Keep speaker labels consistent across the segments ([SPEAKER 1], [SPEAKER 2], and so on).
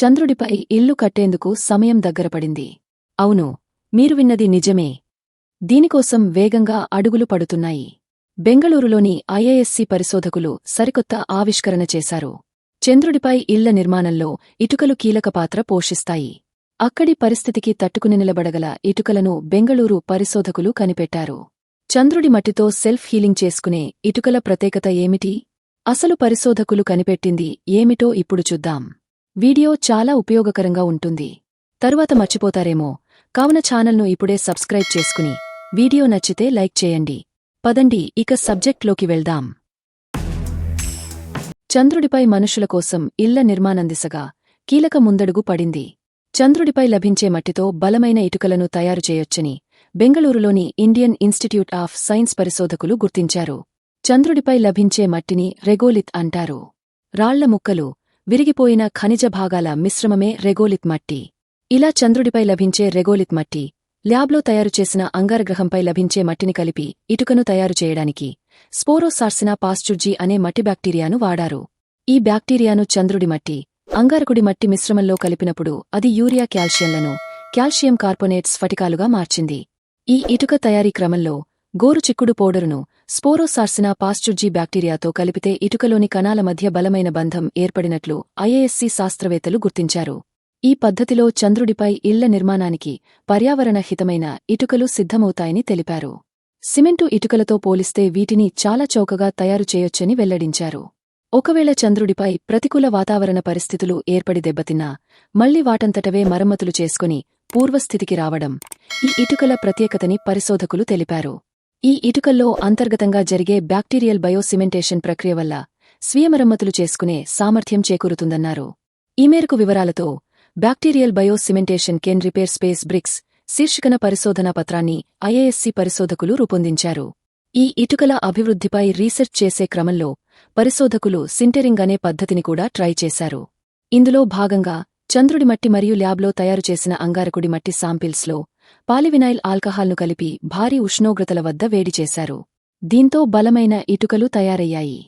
[SPEAKER 1] చంద్రుడిపై ఇల్లు కట్టేందుకు సమయం దగ్గరపడింది. అవును, మీరు విన్నది నిజమే. దీనికోసం వేగంగా అడుగులు పడుతున్నాయి. బెంగళూరులోని ఐఐఎస్సి పరిశోధకులు సరికొత్త ఆవిష్కరణ చేశారు. చంద్రుడిపై ఇళ్ల నిర్మాణంలో ఇటుకలు కీలక పాత్ర పోషిస్తాయి. అక్కడి పరిస్థితికి తట్టుకుని నిలబడగల ఇటుకలను బెంగళూరు పరిశోధకులు కనిపెట్టారు. చంద్రుడి మట్టితో సెల్ఫ్ హీలింగ్ చేసుకునే ఇటుకల ప్రత్యేకత ఏమిటి? అసలు పరిశోధకులు కనిపెట్టింది ఏమిటో ఇప్పుడు చూద్దాం. వీడియో చాలా ఉపయోగకరంగా ఉంటుంది. తరువాత మర్చిపోతారేమో, కావున ఛానల్ను ఇప్పుడే సబ్స్క్రైబ్ చేసుకుని వీడియో నచ్చితే లైక్ చేయండి. పదండి ఇక సబ్జెక్ట్లోకి వెళ్దాం. చంద్రుడిపై మనుషుల కోసం ఇళ్ల నిర్మాణం దిశగా కీలక ముందడుగు పడింది. చంద్రుడిపై లభించే మట్టితో బలమైన ఇటుకలను తయారు చేయొచ్చని బెంగళూరులోని ఇండియన్ ఇన్స్టిట్యూట్ ఆఫ్ సైన్స్ పరిశోధకులు గుర్తించారు. చంద్రుడిపై లభించే మట్టిని రెగోలిత్ అంటారు. రాళ్ల ముక్కలు, విరిగిపోయిన ఖనిజ భాగాల మిశ్రమమే రెగోలిత్ మట్టి. ఇలా చంద్రుడిపై లభించే రెగోలిత్ మట్టి, ల్యాబ్లో తయారుచేసిన అంగారగ్రహంపై లభించే మట్టిని కలిపి ఇటుకను తయారు చేయడానికి స్పోరోసార్సినా పాస్చుర్జీ అనే మట్టి బ్యాక్టీరియాను వాడారు. ఈ బ్యాక్టీరియాను చంద్రుడి మట్టి, అంగారకుడి మట్టి మిశ్రమంలో కలిపినప్పుడు అది యూరియా కాల్షియంలను కాల్షియం కార్బోనేట్ స్ఫటికాలుగా మార్చింది. ఈ ఇటుక తయారీ క్రమంలో గోరు చిక్కుడు పౌడరును స్పోరోసార్సినా పాస్చుర్జీ బ్యాక్టీరియాతో కలిపితే ఇటుకలోని కణాల మధ్య బలమైన బంధం ఏర్పడినట్లు ఐఐఎస్సి శాస్త్రవేత్తలు గుర్తించారు. ఈ పద్ధతిలో చంద్రుడిపై ఇళ్ల నిర్మాణానికి పర్యావరణ హితమైన ఇటుకలు సిద్ధమవుతాయని తెలిపారు. సిమెంటు ఇటుకలతో పోలిస్తే వీటిని చాలా చౌకగా తయారు చేయొచ్చని వెల్లడించారు. ఒకవేళ చంద్రుడిపై ప్రతికూల వాతావరణ పరిస్థితులు ఏర్పడి దెబ్బతిన్నా మళ్లీ వాటంతటవే మరమ్మతులు చేసుకుని పూర్వస్థితికి రావడం ఈ ఇటుకల ప్రత్యేకతని పరిశోధకులు తెలిపారు. ఈ ఇటుకల్లో అంతర్గతంగా జరిగే బ్యాక్టీరియల్ బయోసిమెంటేషన్ ప్రక్రియ వల్ల స్వీయ మరమ్మతులు చేసుకునే సామర్థ్యం చేకూరుతుందన్నారు. ఈ మేరకు వివరాలతో bacterial biocementation can repair space bricks శీర్షికన పరిశోధనా పత్రాన్ని ఐఐఎస్సి పరిశోధకులు రూపొందించారు. ఈ ఇటుకల అభివృద్ధిపై రీసెర్చ్ చేసే క్రమంలో పరిశోధకులు సింటరింగ్ అనే పద్ధతిని కూడా ట్రై చేశారు. ఇందులో భాగంగా చంద్రుడి మట్టి మరియు ల్యాబ్లో తయారుచేసిన అంగారకుడి మట్టి శాంపిల్స్లో పాలివినైల్ ఆల్కహాల్ను కలిపి భారీ ఉష్ణోగ్రతల వద్ద వేడి చేశారు. దీంతో బలమైన ఇటుకలు తయారయ్యాయి.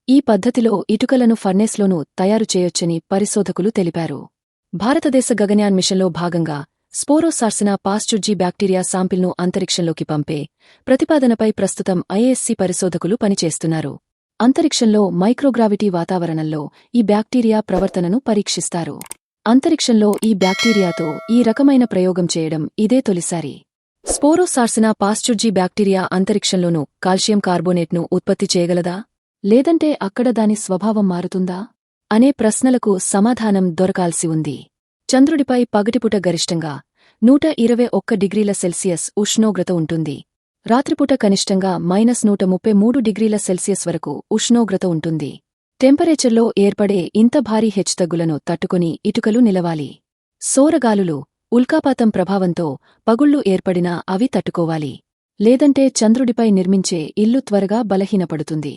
[SPEAKER 1] ఈ పద్ధతిలో ఇటుకలను ఫర్నేస్లోనూ తయారు చేయొచ్చని పరిశోధకులు తెలిపారు. భారతదేశ గగన్యాన్ మిషన్లో భాగంగా స్పోరోసార్సినా పాస్చుర్జీ బ్యాక్టీరియా శాంపిల్ను అంతరిక్షంలోకి పంపే ప్రతిపాదనపై ప్రస్తుతం ఐఐఎస్సి పరిశోధకులు పనిచేస్తున్నారు. అంతరిక్షంలో మైక్రోగ్రావిటీ వాతావరణంలో ఈ బ్యాక్టీరియా ప్రవర్తనను పరీక్షిస్తారు. అంతరిక్షంలో ఈ బ్యాక్టీరియాతో ఈ రకమైన ప్రయోగం చేయడం ఇదే తొలిసారి. స్పోరోసార్సినా పాస్చుర్జీ బ్యాక్టీరియా అంతరిక్షంలోనూ కాల్షియం కార్బోనేట్ను ఉత్పత్తి చేయగలదా, లేదంటే అక్కడ దాని స్వభావం మారుతుందా అనే ప్రశ్నలకు సమాధానం దొరకాల్సి ఉంది. చంద్రుడిపై పగటిపూట గరిష్టంగా 121 డిగ్రీల సెల్సియస్ ఉష్ణోగ్రత ఉంటుంది. రాత్రిపూట కనిష్టంగా -133 డిగ్రీల సెల్సియస్ వరకు ఉష్ణోగ్రత ఉంటుంది. టెంపరేచర్లో ఏర్పడే ఇంత భారీ హెచ్చుతగ్గులను తట్టుకుని ఇటుకలు నిలవాలి. సోరగాలులు, ఉల్కాపాతం ప్రభావంతో పగుళ్లు ఏర్పడినా అవి తట్టుకోవాలి. లేదంటే చంద్రుడిపై నిర్మించే ఇల్లు త్వరగా బలహీనపడుతుంది.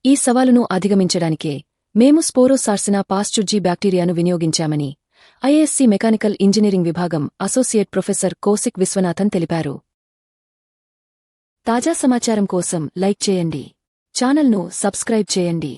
[SPEAKER 1] ఈ సవాలును అధిగమించడానికే మేము స్పోరోసార్సినా పాస్చుర్జీ బ్యాక్టీరియాను వినియోగించామని ఐఐఎస్సి మెకానికల్ ఇంజనీరింగ్ విభాగం అసోసియేట్ ప్రొఫెసర్ కౌశిక్ విశ్వనాథన్ తెలిపారు. తాజా సమాచారం కోసం లైక్ చేయండి. ఛానల్ను సబ్స్క్రైబ్ చేయండి.